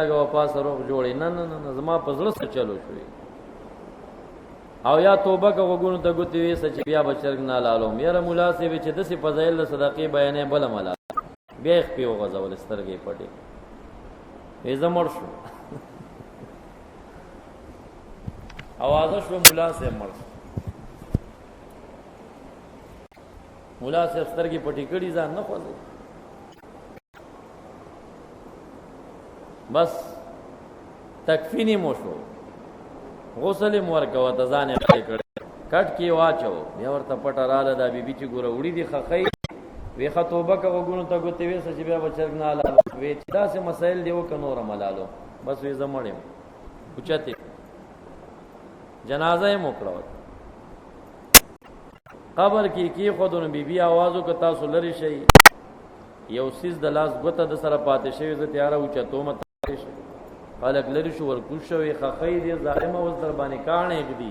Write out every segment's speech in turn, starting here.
لګه واپس روغ جوړې نه نه نه زما په زړه څه چلو شوې او یا توبه که وګونو ته ګوتې وې چې بیا بچرګ نه لالوم یاره مولا سی چې داسې فضایل د صدقې بیانې بله ملا بیا یې خپې وغځول سترګې پټې وې زه مړ شو اوازه شوه مولا صاحب مړ شو مولا صاحب سترګې پټې کړي ځان نه خوځي بس تکفینی مو شو غسل مور کو ته ځان یې کړ کټ کې واچو بیا ورته پټه رااله دا بیبي چې ګوره وړي دي خخې وی خطوبه کا وګونو ته ګوتې وې چې بیا بچرګ نه لاله وې چې دا سه مسائل دی وک نور ملالو بس وې زمړم اوچته جنازه یې موکړو قبر کې خودونو بیبي आवाज وک تاسو لری شي یو سیس د لاس ګوته د سره پاتې شوی ز تیار اوچته مت خلق لری شو ورکو شوی خخې دی ظالم اوس در باندې کانه کړي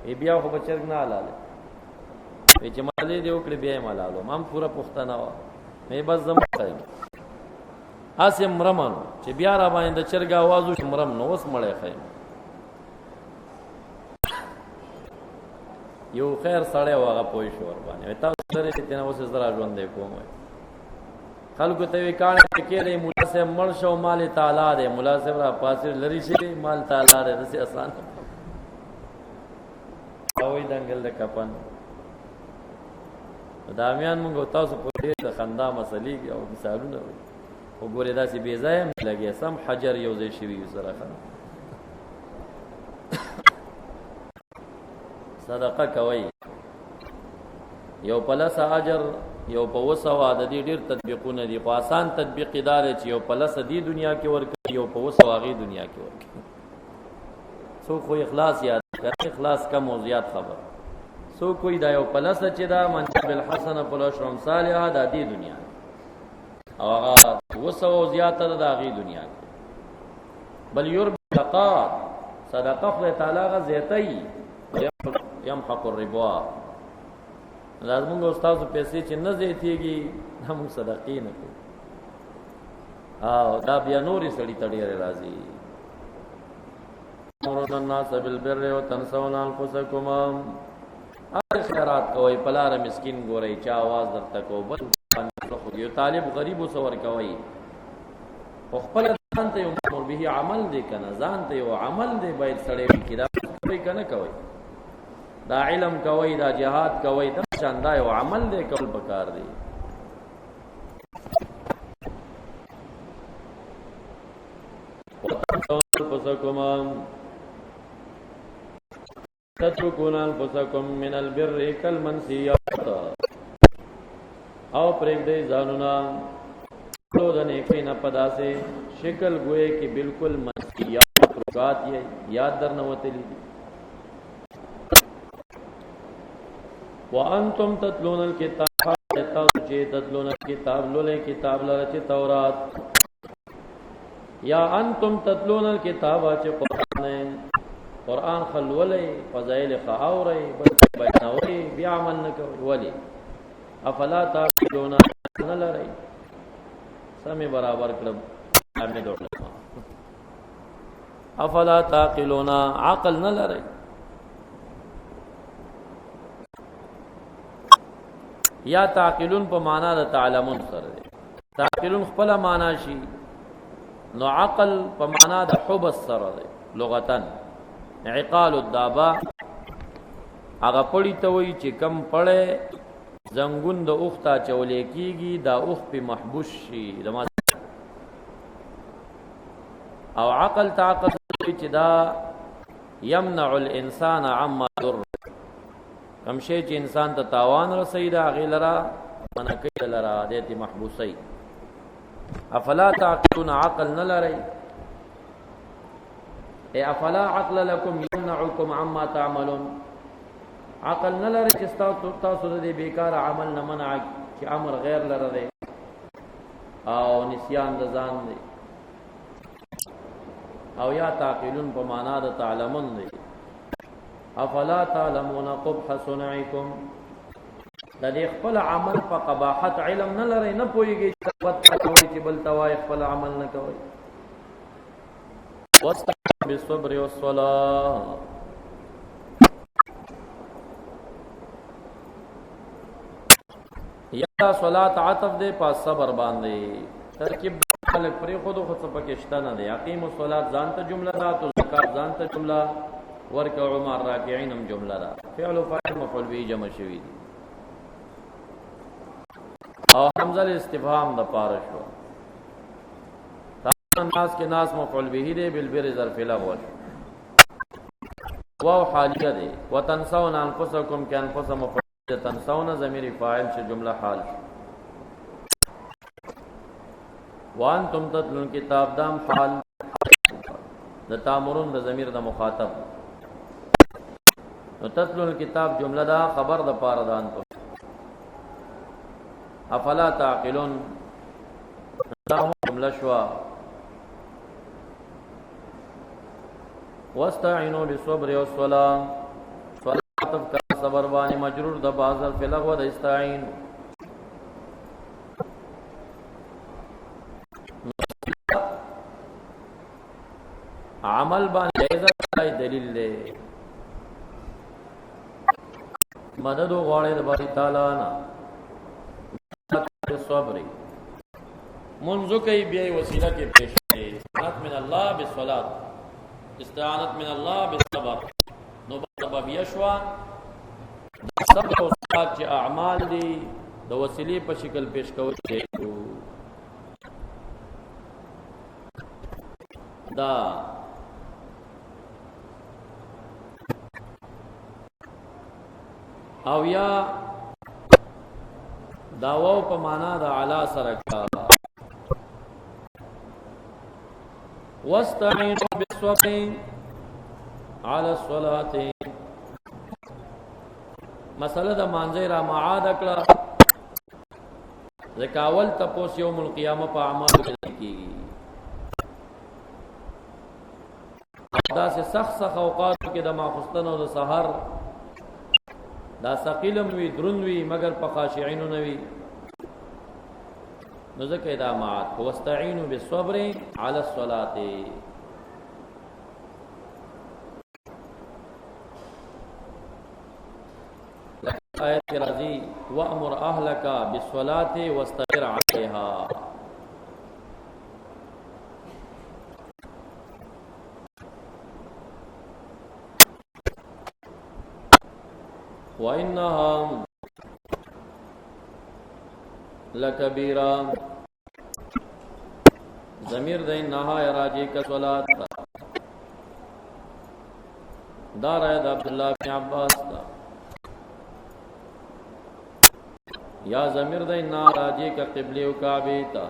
ای بیا خو بچرګ نه لاله وی چې مالې دی وکړي بیا مالالو مام پورا پښتنه وا مې بس زم خایم اسه مرمن چې بیا را باندې د چرګ आवाज مرم نو وس مړې خایم یو خیر سړی واغه پوي شو ور باندې تاسو سره چې تنه وسه زرا ژوند دی کوم خلکو ته وی کانه کې دی مولا سے مړ شو مال تعالی دی مولا سے را پاسه لری شي مال تعالی دی دسه آسان او دنګل د کپن دامیان موږ تاسو په دې د خندا مسلې او مثالونه وګورئ داسې بې ځای لګي سم حجر یو ځای شوی سره صدقه کوي یو پلس اجر یو په وسو د دې ډیر تطبیقونه دي په آسان تطبیق دار چې یو پلس دی دنیا کې ورکړي یو په وسو هغه دنیا کې ورکړي سو خو اخلاص یاد کړئ اخلاص کم او زیات خبر سو کوئی دا یو پلس چې دا من بالحسن فلاشر صالحه د دې دنیا او هغه وسو زیات د هغه دنیا کې بل يرب صدقات صدقه خدای تعالی غ زیاتای يمحق الربا لازم موږ استاد پیسې چې نه زیاتېږي هم صدقې نه کوي او دا بیا نورې سړی تړي راځي امرون الناس بالبر وتنسون انفسكم هر خیرات کوي پلار مسکین ګوري چا आवाज درته کو بل یو طالب غریب وسور کوي خپل ځان ته یو امر به عمل دی کنه ځان ته یو عمل دی باید سړی کړه کوي کنه کوي دا علم کوي دا جهاد کوي دا چاندا یو عمل دی کول پکار دی وتنسون تتركون انفسكم من البر كالمنسيات او پرېږ دې ځانونه ټول د نیکۍ نه پداسې شکل ګوئے کې بالکل منسیات پرګات یې یاد درنه وتلی دي وانتم تتلون الكتاب تتلون الكتاب لولې کتاب لره چې تورات یا انتم تتلون الكتاب چې قرآن خلولې فضائل خاورې بل بیانوي بیا عمل نه کوي ولی افلا تعقلون نه لري سمې برابر کړم امه دوړل افلا تعقلون عقل نه لري یا تعقلون په معنا د تعلمون سره تعقلون خپل معنا شي نو عقل په معنا د حب سره لغتن عقال الدابا هغه پړی ته وای چې کم پړې زنګون د اوخته چولې کیږي دا اوخ په محبوس شي او عقل طاقت چې دا يمنع الانسان عما ضر کم شي چې انسان ته تاوان رسید هغه لرا منکې لرا دې محبوسي افلا تعقلون عقل نه لري اے افلا عقل لكم يمنعكم عما تعملون عقل نه لري چې تاسو دې بیکار عمل نه منع چې امر غیر لره دی او نسیان د ځان دی او یا تعقلون په معنا د تعلمون دی افلا تعلمون قبح صنعكم د دې خپل عمل په قباحت علم نه لري نه پويږي چې بل توای خپل عمل نه کوي واستعن بالصبر والصلاة. یا صلات عطف دے پاس صبر باندې ترکیب خلق پرې خود خود پکشته نه دی. اقیم الصلاة ځان ته جمله ده، تو زکات ځان ته جمله، ورکعوا مع الراکعین هم جمله ده. فعل و فاعل مفعول به جمع شوی دي او حمزه استفهام د پاره شو. الناس کے ناس مفعول به دی بالبر ظرف لغو واو حالیه دی. وتنسون انفسکم کہ انفس مفعول تنسون ضمیر فاعل سے جملہ حال. وانتم تتلون کتاب دام حال د تامرون د ضمیر د مخاطب. نو تتلون کتاب جمله دا خبر د پاره دان تو افلا تعقلون دا جمله شوا. واستعینوا بالصبر والصلاة. صلاة کا صبر باندې مجرور د باز الفلغ و د استعین. عمل باندې دلیل دی مدد غواړي د باری تعالی نه. صبر منذ کوي بیا وسیله کې پیش دی. استعانت من الله بالصلاة، استعانت من الله بالصبر. نو سبب یشوا صبر او صلات چې اعمال دي د وسیلې په شکل پیش کول دي. دا او یا داواو په معنا د اعلی سره کا. واستعینوا بالصبر على الصلاة. مسله د مانځه را معاد کړه زکاول تپوس یوم القیامه په اعمال کې کیږي. دا سه سخت اوقات کې د ماخستن او د سحر دا ثقيلم وی درون وی مگر په خاشعين نه وی. نو ځکه دا معاد واستعینوا بالصبر على الصلاة. آیت راضی وامر اهلک بالصلاة واستغفر علیها. وانها لکبیرہ. ضمیر د انها راجی کا صلات دار ہے عبداللہ بن عباس دا. یا ضمیر د انها راجی کا قبله او کعبه تا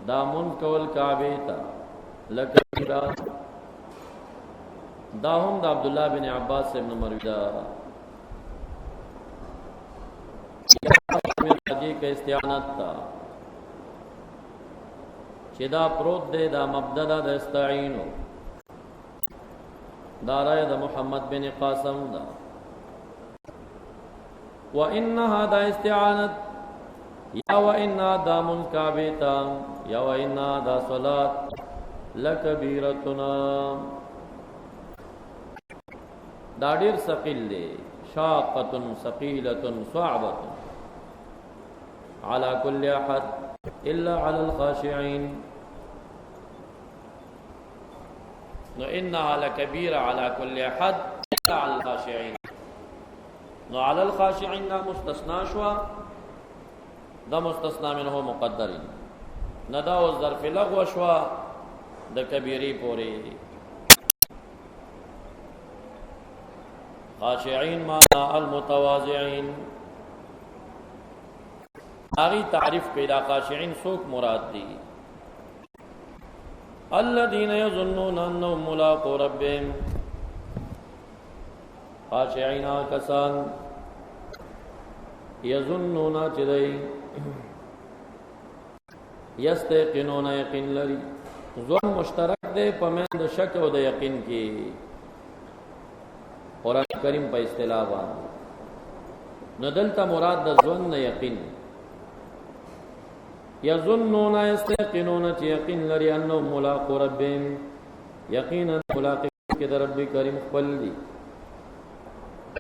دامن کول کعبه تا لکبیرہ. داهم دا عبداللہ بن عباس ابن مرویدہ راجی کا استعانت تا چدا پروت دے دا مبددا دا استعینو دارای دا محمد بن قاسم دا. وانها دا استعانت یا وانها دا منکابتا یا وانها دا صلاة لکبیرتنا. دا ډیر ثقيل دی. شاقة ثقيلة صعبة على كل احد الا على الخاشعين. نو انها لكبيرة على كل احد الا على الخاشعين. نو على الخاشعين دا مستثنا شوا. دا مستثنا منه مقدرين. ندا و ظرف لغو شوا دا کبیری پوری. خاشعين معنى المتواضعين. آغی تعریف پیدا خاشعين سوک مراد دی. الذين يظنون انهم ملاقو ربهم. خاشعين کسان يظنون چدئی یستيقنون یقین لري. ظن مشترک دے پمند شک او د یقین کی. قرآن کریم په اصطلاح باندې نو دلته مراد د ظن یقین. یظنون استيقنون چې یقین لري انه ملاق ربهم یقینا ملاقات کې در رب کریم خپل دي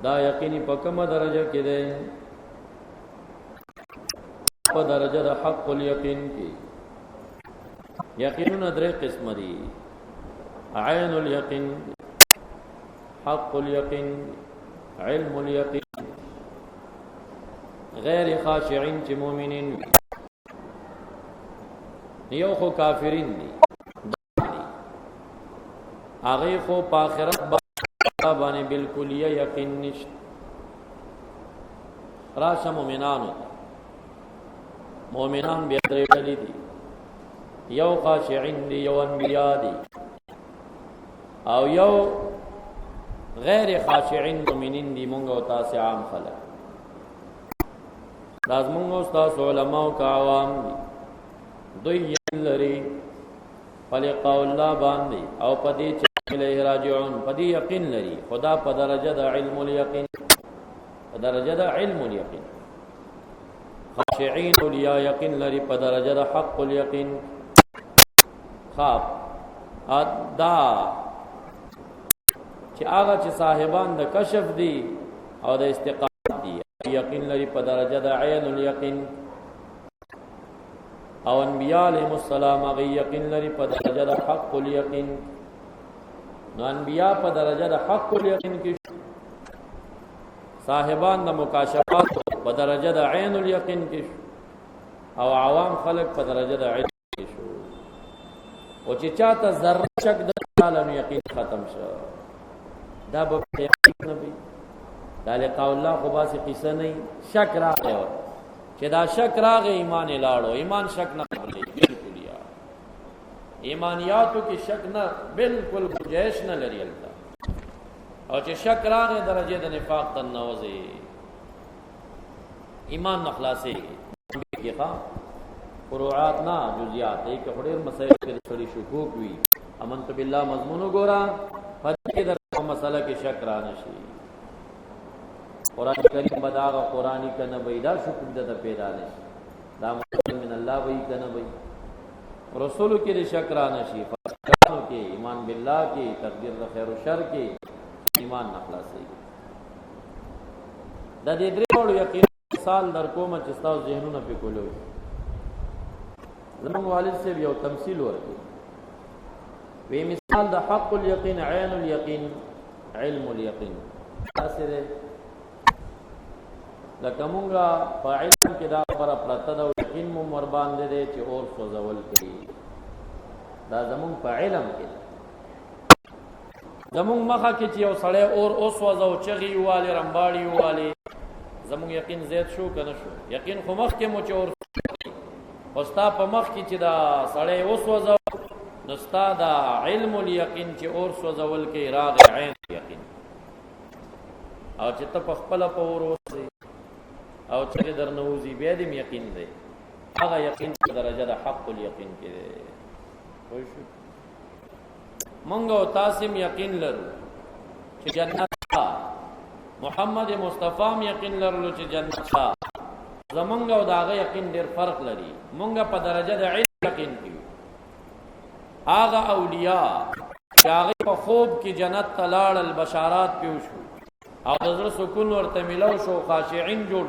دا یقیني په کومه درجه کې ده په درجه د حق الیقین کې یقینونه درې قسم دي عین الیقین حق الیقین علم الیقین غیر خاشعين چې مؤمنین یو خو کافرین دي هغه خو په آخرت باندې بالکل یقین نشته راشه مؤمنان بیا درې ډلې دي یو خاشعين دي یو انبیاء دي او یو غیر خاشعين مؤمنین دي مونږ او تاسو عام خلک لازمون او تاسو علماء او عوام دي دوی لري فلقاء الله باندې او پدې چې الیه راجعون پدې یقین لري خدا په درجه د علم الیقین په درجه د علم الیقین خاشعين اولیا یقین لري په درجه د حق الیقین خواب ادا چې هغه چې صاحبان د کشف دي او د استقامت دي یقین لري په درجه د عین الیقین او انبیاء علیهم السلام هغه یقین لري په درجه د حق الیقین نو انبیاء په درجه د حق الیقین کې صاحبان د مکاشفات په درجه د عین الیقین کې او عوام خلق په درجه د علم کې شو او چې چاته ذره شک د عالم یقین ختم شو دا به یقین نه وي دا لقاء الله خو باسي قصه نه شک راغی چې دا شک راغی ایمان لاړو ایمان شک نه قبلې بالکل یا ایمانیاتو کې شک نه بالکل گنجائش نه لري البته او چې شک راغی درجه د نفاق ته نوځي ایمان نه خلاصي کې ښا فروعات نه جزئیات یک خډیر مسائل کې څړي شکوک وي امنت بالله مضمون وګورا پدې در مسله کې شک را نشي قرآن کریم بداغه قرآنی کنه بیدا شکر د پیدا نشي دا من الله وی کنه وی رسول کې د شک را نشي فرقانو کې ایمان بالله کې تقدیر د خیر او شر کې ایمان نخلاصي د دې درې ډول یقین مثال در کوم چې تاسو ذهنونه په کولو زموږ والد سے یو تمثيل ورکړي وی مثال د حق الیقین عین الیقین علم الیقین تاسو لکه مونږه په علم کې دا خبره پرته دا یقین مو مر باندې دي چې اور سوزول کوي دا زمون په علم کې زمون مخه کې چې یو سړی اور اوس وځو چغي واله رمباړي واله زمون یقین زیات شو کنه شو یقین خو مخ کې مو چې اور اوستا په مخ کې چې دا سړی اوس وځو نستا دا علم الیقین چې اور سوزول کوي راغ عین یقین او چې ته په خپل په اور اوسې او چې درنوزی بیا دې یقین دی هغه یقین په درجه د حق الیقین کې دی خو شو مونږ او تاسو یقین لرو چې جنت محمد مصطفی یقین لرو چې جنت زمونږ او داغه یقین ډیر فرق لري مونږ په درجه د علم یقین کې هغه اولیاء چې هغه په خوب کې جنت تلاړ البشارات پیو شو او حضرت سکون ورته ملو شو خاشعين جوړ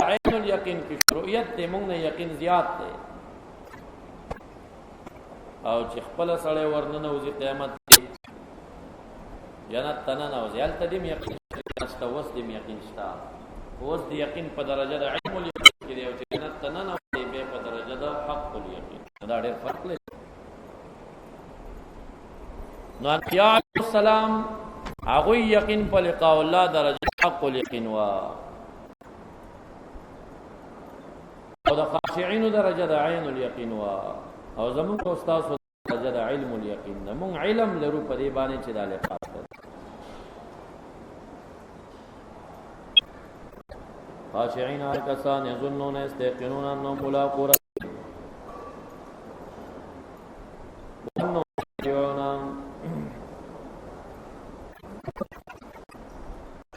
عین الیقین کی رؤیت دې موږ نه یقین زیات دی او چې خپل سره ورننه وزي قیامت جنت تنه نه وزي الته دې یقین شته وس دې یقین شته وس دې یقین په درجه د علم الیقین کې دی او چې جنت تنه نه وزي به په درجه د حق الیقین دا ډېر فرق لري نو انبیاء السلام هغه یقین په لقاء الله درجه حق الیقین وا او د خاشعين درجه د عین الیقین وا او زمون کو استاد درجه د علم الیقین مون علم لرو په دې باندې چې د لقاء خاشعين کسان یظنون استيقنون انهم ملاقو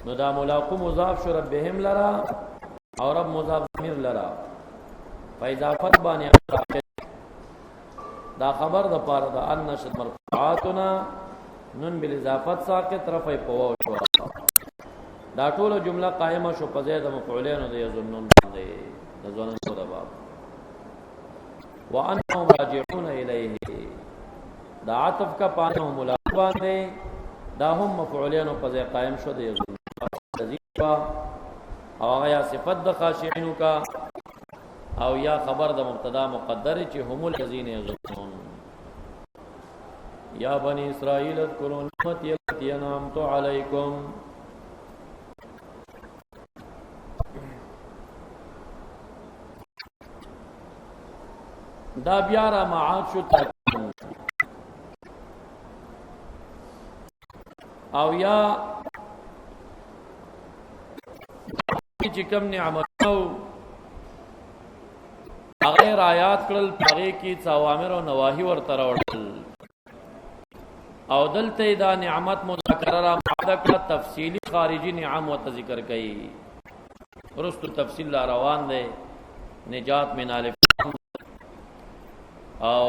نو دا ملاقو مضاف شو ربهم لرا او رب مضاف ضمیر لرا فاضافت باندې دا خبر د پاره د ان نشد مرفوعاتنا نون بالاضافت ساقط رفع پوو شو دا ټول جمله قائمه شو په زید مفعولین د یظنون باندې د ظنن د باب وانهم راجعون الیه دا عطف کا پانو ملازم باندې دا هم مفعولین په ځای قائم شو د یظنون او یا صفت د خاشعين کا او یا خبر د مبتدا مقدر چې هم الذين يظنون یا بني اسرائيل اذكروا نعمتي التي انعمت عليكم دا بیا را معاد شو او یا چې کوم نعمتو غیر آیات کړل پاره کې څوامر او نواهی ورته راوړل او دلته دا نعمت مذکر را مذکر تفصیلی خارجی نعم او ذکر کړي ورستو تفصیل لا روان دي نجات من الف او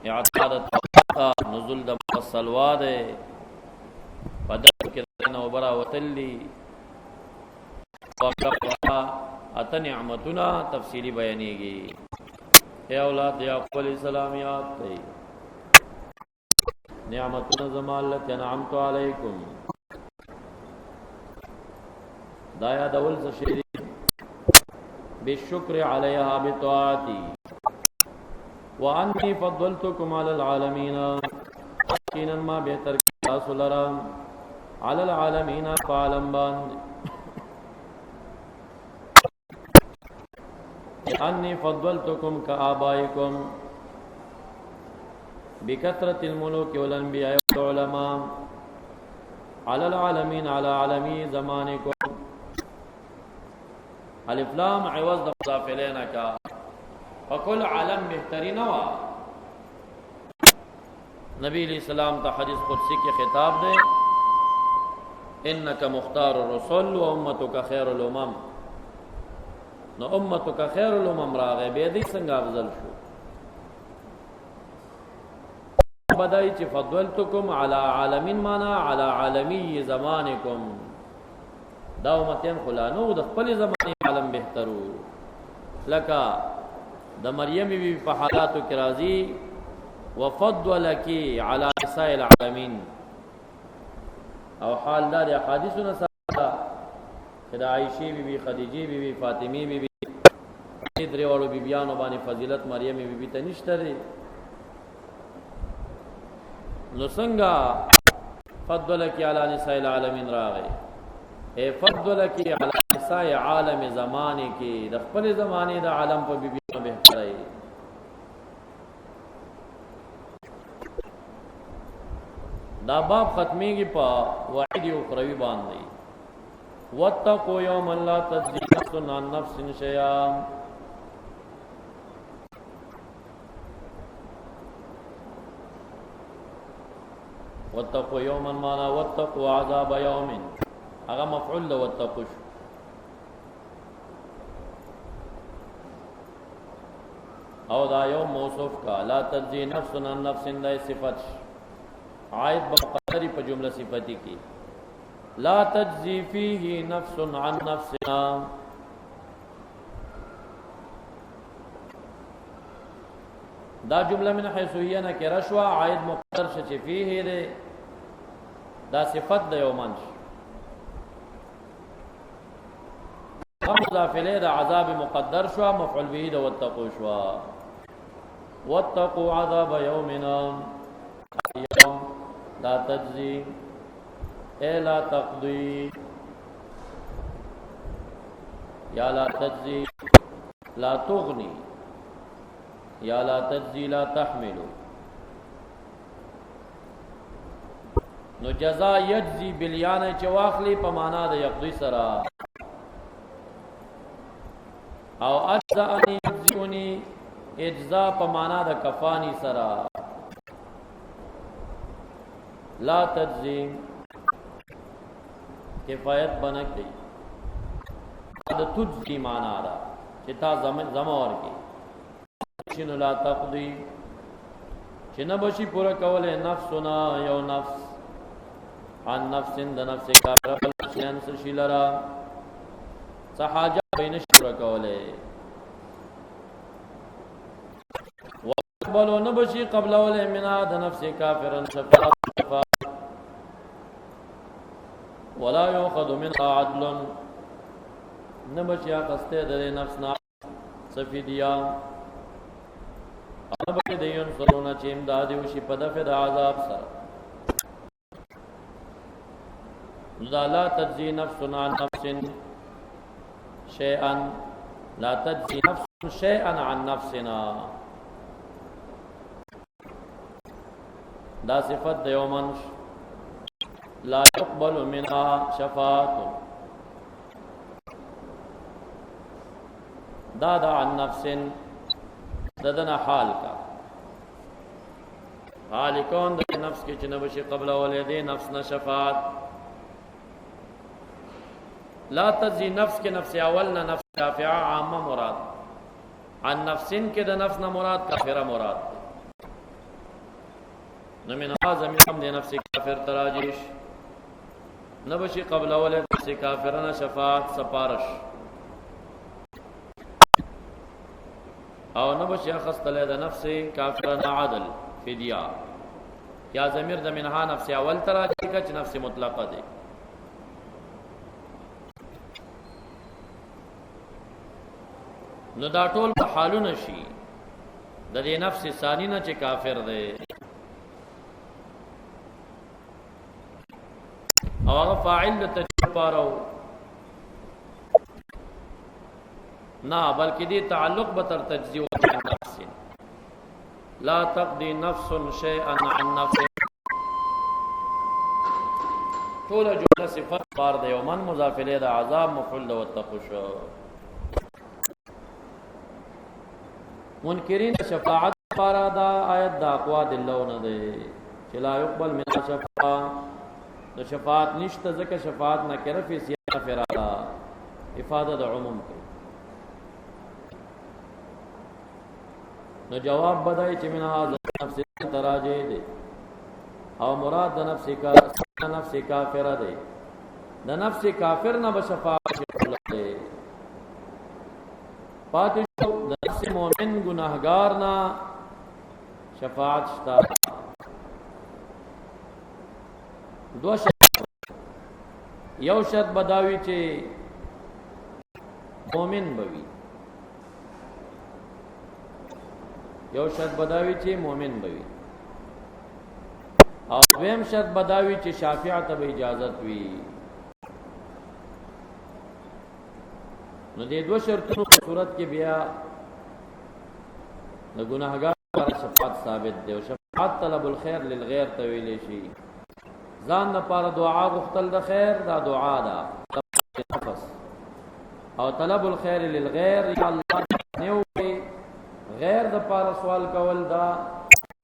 اعتاد نزول د مصلوا ده بدر کې نو برا وتلی ات نعمتنا تفصیلی بیانېږي اے اولاد یعقوب علیہ السلام یاد کړئ نعمتنا زمالت انعمت علیکم دایا دول شری بالشکر علیها بطاعتی وانی فضلتکم علی العالمین یقینا ما بهتر تاسو لرم علی العالمین فعلم باندې انی فضلتکم کآبائکم بکثرت الملوک والانبیاء والعلماء علی العالمین علی عالمی زمانکم الف لام عوض د مضاف الینا کا فکل عالم بهترین وا نبی علیہ السلام ته حدیث قدسی کې خطاب ده انک مختار الرسل و امتک خیر الامم نو امتک خیر الامم راغه به دې څنګه افضل شو بدای چې فضلتکم علی عالمین معنا علی عالمی زمانکم دا امتین خلانو د خپل زمانه عالم بهترو لکه د مریم بی په حالاتو کې راضی وفضلک علی نساء العالمین او حال دار احادیثنا سره دا عائشہ بی بی خدیجه بی بی فاطمی بی بی درې وړو بیبیانو باندې فضیلت مریم بی بی ته نشته نو څنګه فضلک علی نساء العالمین راغی اے فضلک علی نساء عالم زمانه کې د خپل زمانه د عالم په بیبیانو بهتري دا باب ختمیږي په وعید اخروی باندې واتقوا یوما لا تجزی نفس عن نفس شیئا واتقوا یوما معنا واتقوا عذاب یوم هغه مفعول له واتقوا او دا یوم موصوف کا لا تجزی نفس عن نفس دا صفت عائد بقدری په جمله صفتی کی لا تجزی فیه نفس عن نفسنا دا جمله من حيث هي نکره شو عائد مقدر ش فيه ده دا صفت د یومن مضاف الیه د عذاب مقدر شو مفعول به د واتقوا شو واتقوا عذاب یومنا یوم لا تجزی اے لا تقضی یا لا تجزی لا تغنی یا لا تجزی لا تحملو نو جزا یجزی بلیان چواخلی په معنا د یقضی سرا او اجزانی یجزونی اجزا په معنا د کفانی سرا لا تجزی کفایت بنک دی د تجزی معنا دا چې تا زما ورکی شنو لا تقضي چې نه بشي پورا کوله نفسنا یو نفس عن نفس د نفس کار بل شین شلرا صحاجه بین شورا کوله وقبلوا نبشي قبل ولا من د نفس کافرا شفاعت ولا يؤخذ منها عدل نبشي قسته د نفسنا سفیدیا اب دیون سرونا چې امداد وشي په دفع د عذاب سره لا تجزي نفس عن نفس شيئا لا تجزي نفس شيئا عن نفسنا دا صفت د یو منش لا يقبل منها شفاعت دا عن نفس ددنا حال کا حال کون د نفس کی چنبشی قبل ولدی نفس نہ شفاعت لا تجزی نفس کے نفس اول نہ نفس کافرہ عامہ مراد عن نفسن کے د نفس نہ مراد کافرہ مراد نمن اعظم من نفس کافر تراجیش نبشی قبل ولد نفس کافرہ نہ شفاعت سپارش او نبشی اخست لید نفس کافرنا عدل فدیہ یا ضمیر د منها نفس اول تراجی کا چ نفس مطلقه دے نو دا ټول حالونه شي د دې نفس ثانی نه چې کافر دی او هغه فاعل د تجپارو نا بلکې دې تعلق به تر تجزیه نفس لا تقضي نفس شيئا عن نفس ټول جمله صفات بار دی او من مضاف الیه د عذاب مفعول او تخش منکرین شفاعت پارا دا آیت دا اقوا دلونه دی چې لا يقبل من شفاعت د شفاعت نشته ځکه شفاعت نه کړه فی سیاق فرادا افاده د عموم کوي نو جواب بدای چې من هاذ نفس تراجه دی او مراد د نفس کافر دی د نفس کافر نه بشفاعت دی پاتې د نفس مؤمن گناهګار نه شفاعت شتا دو شرط یو شرط بداوی چې مؤمن بوي یو شرط بداوی چې مؤمن بوي او دویم شرط بداوی چې شافعه ته اجازت وي نو دې دو شرطونو په صورت کې بیا د ګناهګار شفاعت ثابت دی او شفاعت طلب الخير للغير تویل شي ځان لپاره دعا غوښتل د خیر دا دعا ده نفس او طلب الخير للغير یا الله نیو غیر د پاره سوال کول دا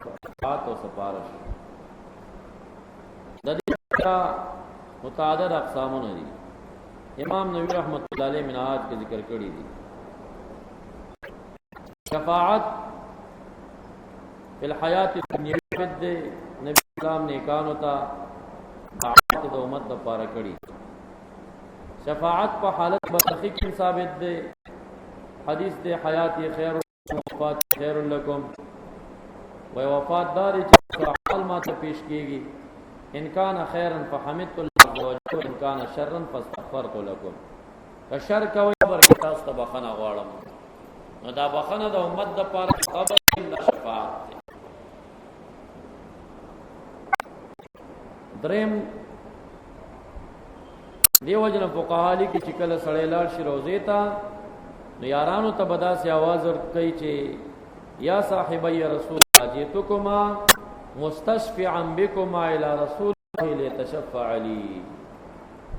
شفاعت او سپارش د دې متعدد اقسامونه دي امام نووي رحمت الله علیه منهاج کې ذکر کړی دي شفاعت فی الحیات الدنیوی د نبی اسلام نے کانو تا دعوت د امت لپاره کړی شفاعت په حالت برزخی کې ثابت ده حدیث ده حیات خیر وفات خیر لکم و وفات دار چې عمل ما ته پیش کیږي ان کان خیرا فحمدت الله عز وجل وان کان شرا فاستغفرت لكم کشر کوي برکت تاسو ته بخنه غواړم نو دا بخنه د امت د پاره قبر د شفاعت دریم دیو جن فقها علی کی چکل سړی لاړ شي روزه تا نو یارانو ته بدا سي आवाज ور کوي چې یا صاحبي رسول اجیتکما مستشفعا بكما الى رسول الله لتشفع علی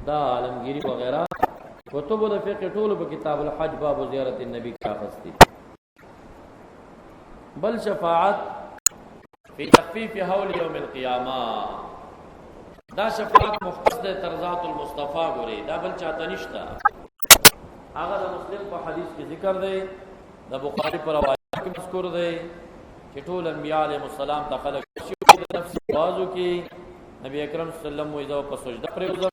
دا عالمگیری وغیرہ کتب د فقه ټول په کتاب الحج باب زیارت النبی کا خستی بل شفاعت فی تخفیف حول یوم القیامه دا شفاعت مختص ده تر ذات المصطفی ګوري دا بل چاته نشتا هغه د مسلم په حدیث کې ذکر دی، د بخاری پر روایت کې مذکور دی چې ټول انبیاء علیهم السلام ته خلق شي د نفس بازو کې نبی اکرم صلی الله علیه وسلم وایي په سجده پرېوځه،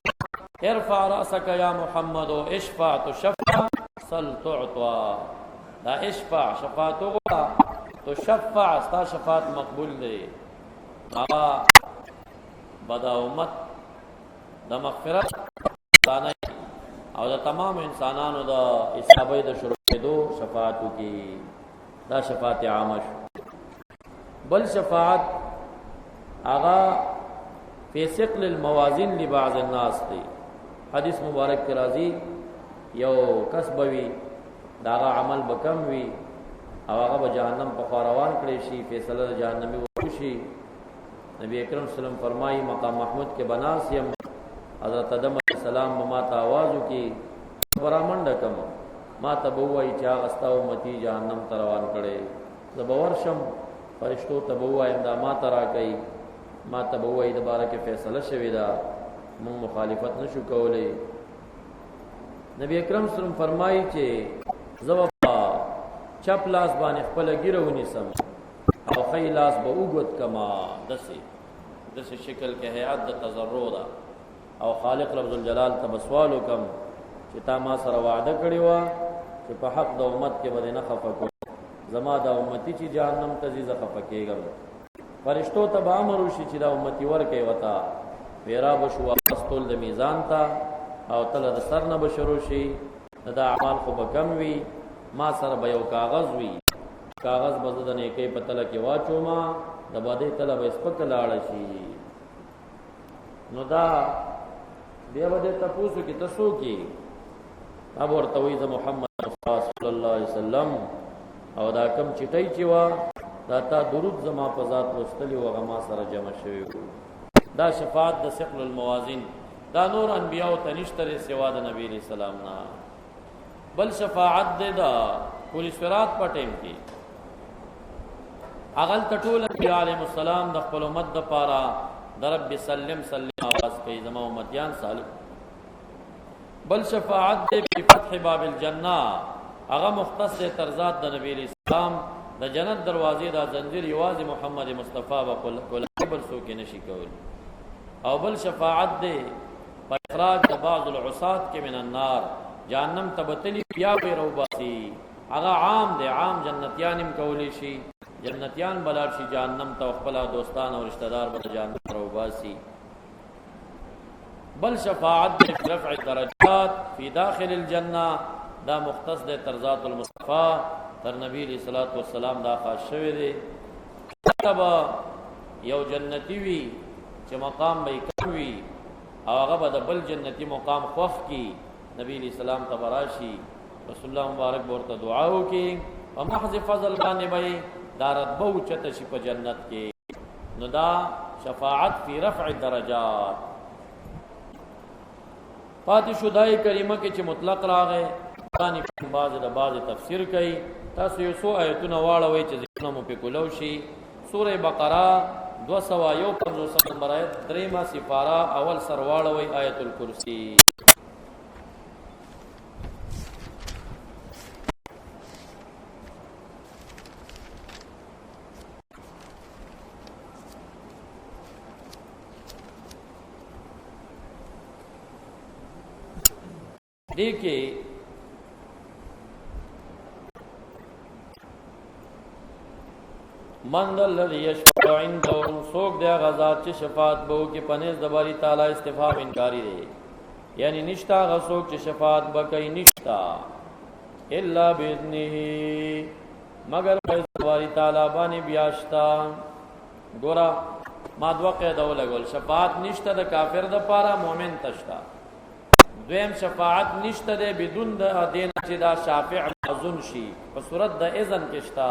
ارفع راسك یا محمد اشفع تشفع صل تعطى، دا اشفع شفاعت وغواړه تشفع ستا شفاعت مقبول دی. هغه بدا امت د مغفرت او د تمام انسانانو د حسابې د شروع کېدو شفاعتو کې دا شفاعت عامه شو. بل شفاعت هغه فی ثقل الموازین لبعض الناس دی. حدیث مبارک کې راځي یو کس بوي داغه عمل بکم وي او هغه به جهنم په خواروان کړي شي، فیصله د جهنمی وشي. نبی اکرم صلی الله علیه وسلم فرمایي مقام محمود کې بناس یم، حضرت آدم علیہ السلام ما ته आवाज وکي برامنډ کم ما ته بووي چې هغه ستا امتی جهنم ته روان کړي، زه به ورشم فرشتو ته بووایم دا ما ته راکړي، ما ته بووي د باره کې فیصله شوې ده، مونږ مخالفت نشو کولی. نبی اکرم صلی الله علیه وسلم فرمایي چې زه په چپ لاس باندې خپل ګیره ونیسم او خی لاس به وګد کما دسې شکل کې هيئت د تضرع ده او خالق رب الجلال ته سوال وکم چې تا ما سره وعده کړی و چې په حق د امت کې به نه خفه کو، زما د امتی چې جهنم ته ځي زه خفه کېږم. فرشتو ته به امر وشي چې دا امتی ورکې وتا ویرا بشو واستول د میزان ته او تل د سر نه بشرو شي، دا اعمال خو به کم وي، ما سره به یو کاغذ وي، کاغذ به زه د نیکۍ په تله کې واچوما د بدۍ تله به سپکه لاړه شي. نو دا بیا به دې تپوسو کې ته څوک یې؟ اب ورته وایي زه محمد مصطفی صلی الله علیه وسلم او دا کم چټۍ چې وه دا تا درود زما په ذات لوستلي و هغه ما سره جمع شوي وو. دا شفاعت د ثقل الموازین دا نور انبیاء ته نشته سوا د نبی علیہ السلام نه. بل شفاعت دې دا پولیس فرات په ټیم کې اغل ټول انبیاء علیهم السلام د خپل امت د پاره د رب سلم سلم आवाज کوي زما امتیان سالم. بل شفاعت دې په فتح باب الجنه هغه مختص تر ذات د نبی علیہ السلام د جنت دروازې دا زنجیر یوازې محمد مصطفی او کل بل څوک نشي کولی. او بل شفاعت دې په اخراج د بعض العصات کې من النار جهنم تبتلی بیا به روباسي، هغه عام دې عام جنتیان هم کولی شي، جنتیان بلار شي جهنم ته خپل دوستان او رشتہ دار به جهنم روباسي. بل شفاعت دې رفع درجات فی داخل الجنه دا مختص دې تر ذات المصطفی تر نبی علیہ الصلوۃ والسلام دا خاص شوی دی. تبا یو جنتی وی چې مقام به کم وي او هغه به د بل جنتی مقام خوف کی، نبی علیہ السلام تبراشی رسول الله مبارک ورته دعا وکي او محض فضل باندې به دا رتبه اوچته شي په جنت کې. نو دا شفاعت فی رفع الدرجات. پاتې شو دای کریمه کې چې مطلق راغی ثاني بعض د بعض تفسیر کوي. تاسو یو څو آیتونه واړوي چې ذکر مو په کولو شي. سوره بقره 251 نمبر آیت 3 سپاره اول سر واړوي آیت الکرسی. دیکھیں من الذي يشفع عنده سوق دیا غزات چه شفاعت بو کہ پنیز دباری تعالی استفهام انکاری دے، یعنی نشتا غسوک چه شفاعت بکئی نشتا الا باذنه مگر دباری تعالی بانی بیاشتا. گورا ما دو قیدو لگول شفاعت نشتا د کافر د پارا مومن تشتا. دویم شفاعت نشته ده بدون د دین چې دا شافع معذون شي په صورت د اذن کې شتا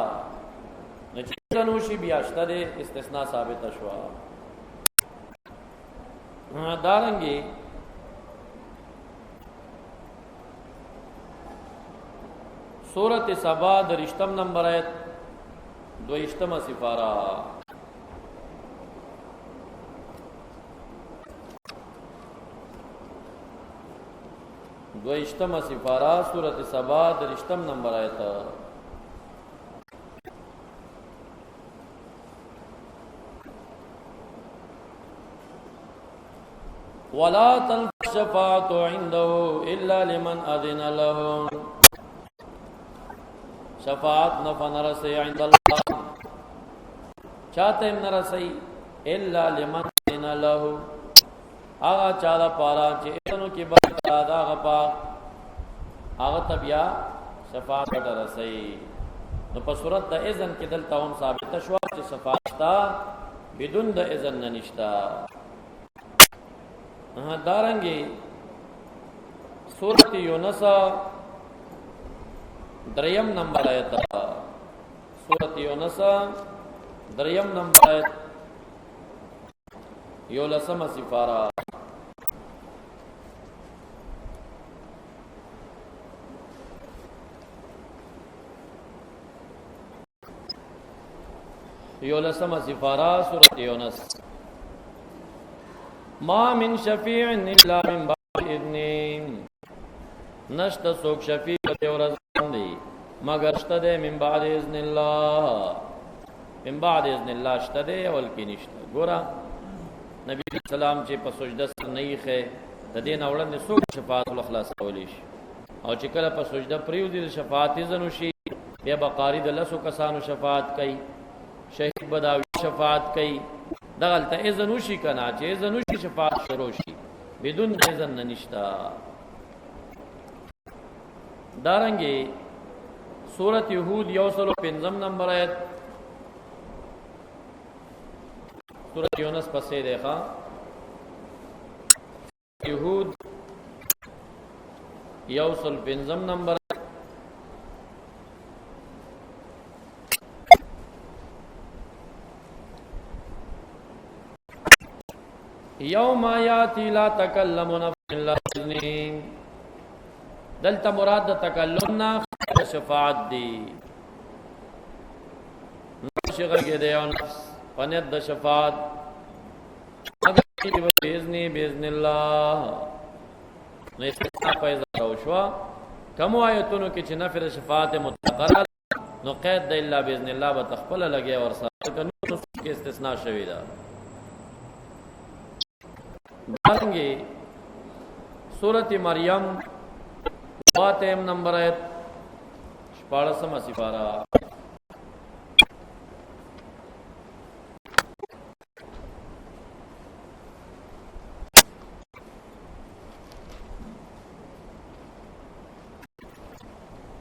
نه چې اذن وشي بیا شته ده استثناء ثابت شوا. دارنګي سورۃ سبا د رشتم نمبر آیت 22 سپارہ دویشتم سفارہ سورۃ سبا درشتم نمبر آیت ولا تنفع الشفاعة عنده إلا لمن أذن له شفاعت نفع نرسی عند اللہ چاہتے نرسی الا لمن أذن له آغا چاہتا پارا چی اذنو کی برکات آغا پاک آغا تبیا شفاعت رسی نو پا صورت دا اذن کی دلتا هم ثابت شوا چی شفاعتا بدون دا اذن ننشتا دارنگی سورت یونس دریم نمبر آیت سورت یونس دریم نمبر آیت یولسم سفارہ یولسم سفارہ سورت یونس ما من شفیع الا من بعد اذن نشت سوک شفیع ورزان دی مگر شت دے من بعد اذن اللہ من بعد اذن اللہ شت دے اول کی نشت گورا نبی علیہ السلام چې په سجده سر نه یې د دین اولند سوک شفاعت الاخلاص کولیش او چې کله په سجده پریوزي د شفاعت اذن شي بیا بقاری د لسو کسانو شفاعت کوي شهید بداوی شفاعت کوي دغلت اذن وشي کنا چې اذن وشي شفاعت شروع شي بدون اذن نشتا دارنګي سورۃ یہود یوسل 5 نمبر آیت سورۃ یونس پسې دیکھا یہود یوسل 5 نمبر یوم یاتی لا تکلم نفس الا باذنه دلتا مراد تکلمنا شفاعت دی نشغل کے دیو نفس پنید دا شفاعت مگر باذن اللہ نو استثناء پیدا روشوا کمو آیتونو کی چی نفر شفاعت متقرر نو قید دا اللہ باذن اللہ بتخپل لگے ورسا کنو نصف کے استثناء شویدہ دارنگی سورت مریم واتیم نمبر آیت شپاڑسم سفارہ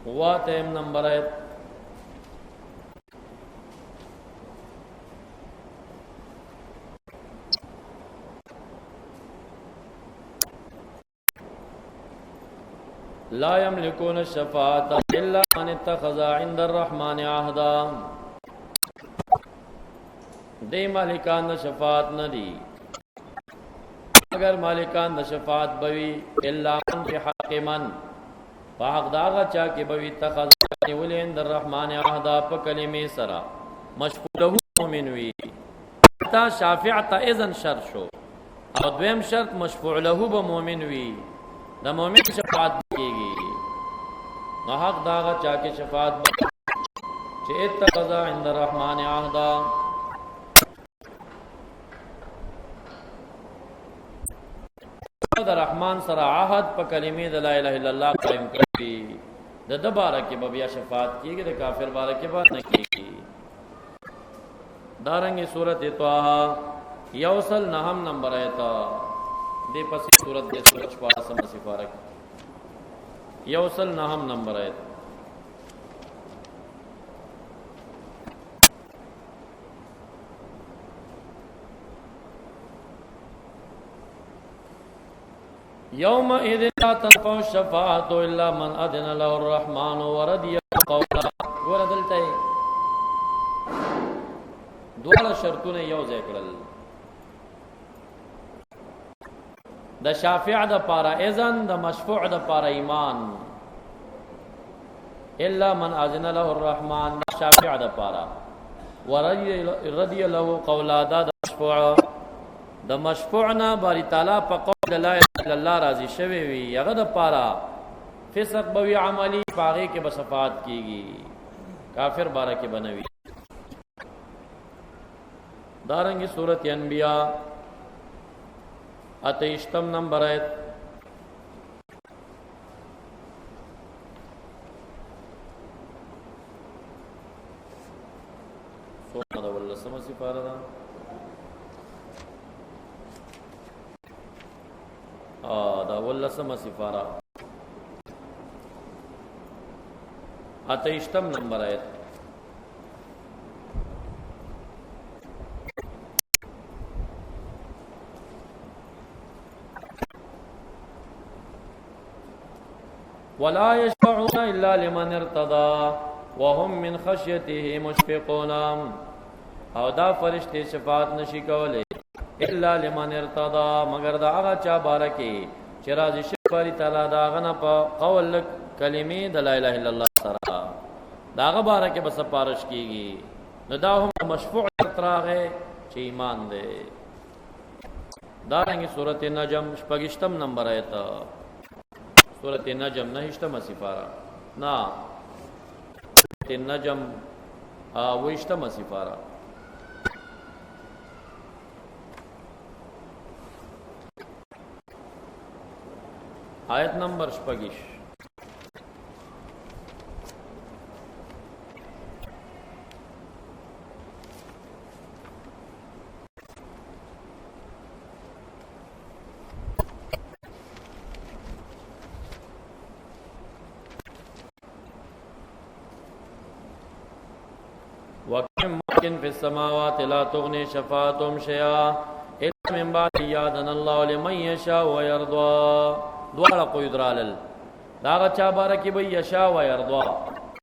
واتیم نمبر آیت لا یملکون الشفاعت الا من اتخذ عند الرحمن عهدا دے مالکان دا شفاعت ندی اگر مالکان دا شفاعت بوی الا من فی حق من فحق داغا چاکی بوی اتخذ ولی عند الرحمن عهدا پا کلمی سرا مشفوله مومن وی تا شافعت اذن شرط شو او دویم شرط مشفوع له با مومن وی دا مومن شفاعت بکیگی نو حق داغا چاکی شفاعت بکی چه اتقضا عند الرحمن عهدا دا رحمان سر عهد پا کلمی دا لا الہ الا اللہ قائم کربی دا دبارکی ببیا شفاعت کیگی دا کافر بارکی بات نکیگی دارنگی صورت اتواہا یوصل نہم نمبر ایتا دے پسی صورت دے سورت شپارسم سفارک یوصل نہم نمبر ایت یوم اذن لا تنفع الشفاعت الا من اذن له الرحمن ورضی قولا وردلتے دوار شرطون یو ذکرل دا شافع دا پارا اذن دا مشفوع دا پارا ایمان الا من اذن له الرحمن دا شافع دا پارا ورضی له قولا دا مشفوع دا مشفوعنا باری تعالی پا قول د لا اله الا الله راضي شوی وي هغه د پاره فسق بوي عملی پاغه کې بصفات کیږي کافر بارہ کې بنوي دارنګي سورۃ انبیاء 28 نمبر آیت سورۃ ولسمه سپاره ده دا ولسمه سپاره 28 نمبر آیت ولا يشفعون الا لمن ارتضى وهم من خشيته مشفقون او دا فرشتي شفاعت نشي کوله الا لمن ارتضى مگر دا هغه چا بارکه چې راضي شي باری تعالی دا غنه په قول کلمې د لا اله الا الله سره دا هغه بارکه بس پارش کیږي نو دا هم مشفوع تراغه چې ایمان ده دا رنګه سورته نجم 28 نمبر آیت سورۃ النجم 9 سپارہ نا سورۃ النجم 20 سپارہ آیت نمبر 26 وَكَمْ مَلَكٍ فِي السَّمَاوَاتِ لَا تُغْنِي شَفَاعَتُهُمْ شَيْئًا إِلَّا مِنْ بَعْدِ أَنْ يَأْذَنَ اللَّهُ لِمَنْ يَشَاءُ وَيَرْضَى دواړه کوئی درالل داغه چا بارکی به یشا و یرضا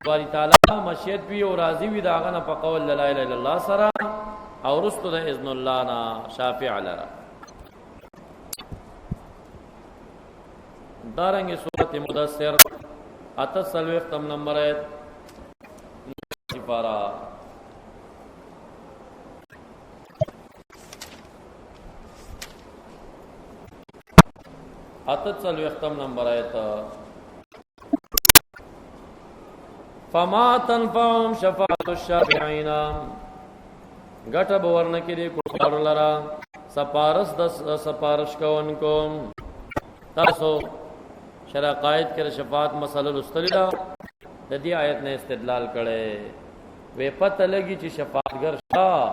باری تعالی مشیت وی او راضی وی داغه نه په قول لا اله الا الله سره او رستو د اذن الله نا شافع لرا دارنګ سورۃ مدثر 38 نمبر آیت سپارہ اتت نمبر آیت فما تنفعهم شفاعت الشافعین گٹا بورن کی دی کفار لرا سپارش کونکو تاسو شرع قائد کر شفاعت مسئلہ لستلیدہ دی آیت نے استدلال کړي وې پته لګي چې شفاعتګر شاه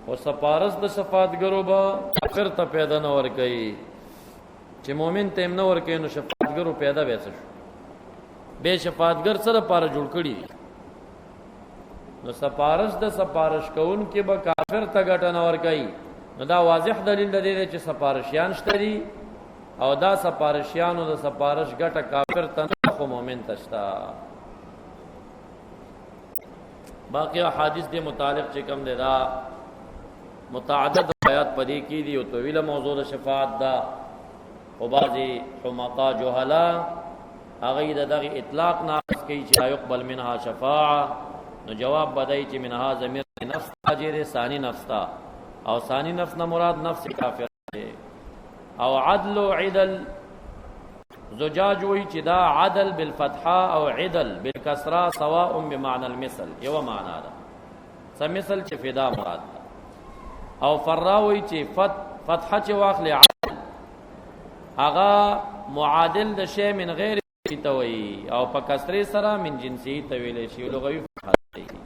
او سپارس د شفاعتګرو به اخر ته پیدا نه ور کوي چې مؤمن تیم نه ور کوي نو شفاعتګرو پیدا وېڅ شو به شفاعتګر سره پاره جوړ کړي نو سپارس د سپارش کون کې به کافر ته ګټه نه ور کوي نو دا واضح دلیل دی چې سپارشیان شتري او دا سپارشیانو د سپارش ګټه کافر ته خو مؤمن تشتا باقی حدیث دے متعلق چکم دے دا متعدد آیات پدی کی دی او طویل موضوع شفاعت دا او بعضی حمقا جوہلا اغید دغی اطلاق ناقص کی چی لا يقبل منها شفاعة نو جواب بدائی چی منها ضمیر نفس تاجر ثانی نفس تا او ثانی نفس نا مراد نفس کافر دے او عدل و عدل زجاج وی چې دا عدل بالفتحه او عدل بالکسره سواء بمعنى المثل یو معنا ده سمثل چې فدا مراد ده او فراوی چې فتحه چې واخلې عدل اغا معادل د شی من غیر توي او په کسره سره من جنسي تویل شی لغوي فتحه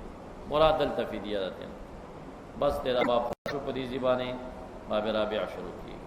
مراد التفیدیه ده بس تیرا باب شو په دې زبانه باب رابع شروع کیږي